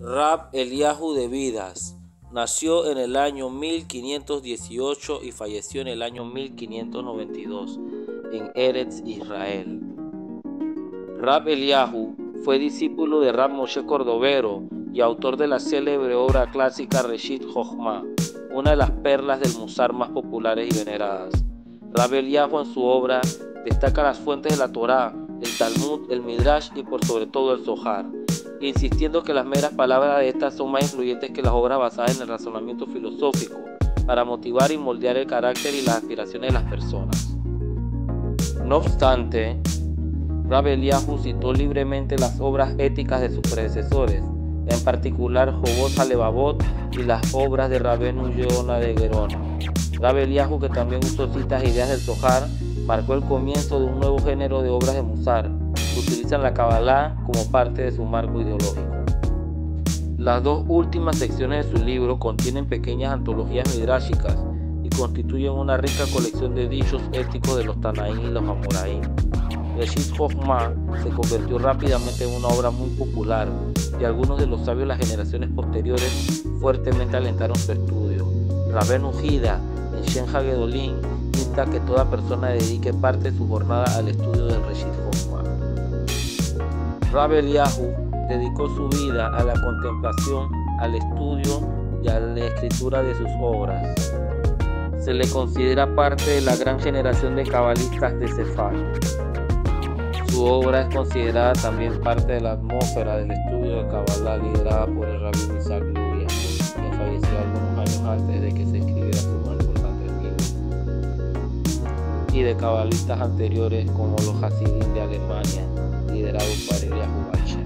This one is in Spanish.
Rab Eliyahu de Vidas nació en el año 1518 y falleció en el año 1592 en Eretz Israel. Rab Eliyahu fue discípulo de Rab Moshe Cordovero y autor de la célebre obra clásica Reshit Jochma, una de las perlas del Musar más populares y veneradas. Rab Eliyahu en su obra destaca las fuentes de la Torá, el Talmud, el Midrash y por sobre todo el Zohar, insistiendo que las meras palabras de estas son más influyentes que las obras basadas en el razonamiento filosófico para motivar y moldear el carácter y las aspiraciones de las personas. No obstante, Rab Eliyahu citó libremente las obras éticas de sus predecesores, en particular Jobot HaLevavot y las obras de Rabbeinu Yonah de Gerona. Rab Eliyahu, que también usó citas e ideas del Zohar, marcó el comienzo de un nuevo género de obras de Musar que utilizan la Kabbalah como parte de su marco ideológico. Las dos últimas secciones de su libro contienen pequeñas antologías midráshicas y constituyen una rica colección de dichos éticos de los Tanaín y los Amoraín. Reshit Jochma se convirtió rápidamente en una obra muy popular y algunos de los sabios de las generaciones posteriores fuertemente alentaron su estudio. Rabbeinu Hida en Shen HaGedolim insta que toda persona dedique parte de su jornada al estudio del Reshit Jochma. Rab Eliyahu dedicó su vida a la contemplación, al estudio y a la escritura de sus obras. Se le considera parte de la gran generación de cabalistas de Sefard. Su obra es considerada también parte de la atmósfera del estudio de Kabbalah liderada por el Rabbi Isaac Luria, quien falleció algunos años antes de que se escribiera su más importante libro, y de cabalistas anteriores como los Hasidim de Alemania, liderados por Eliyahu Bachar.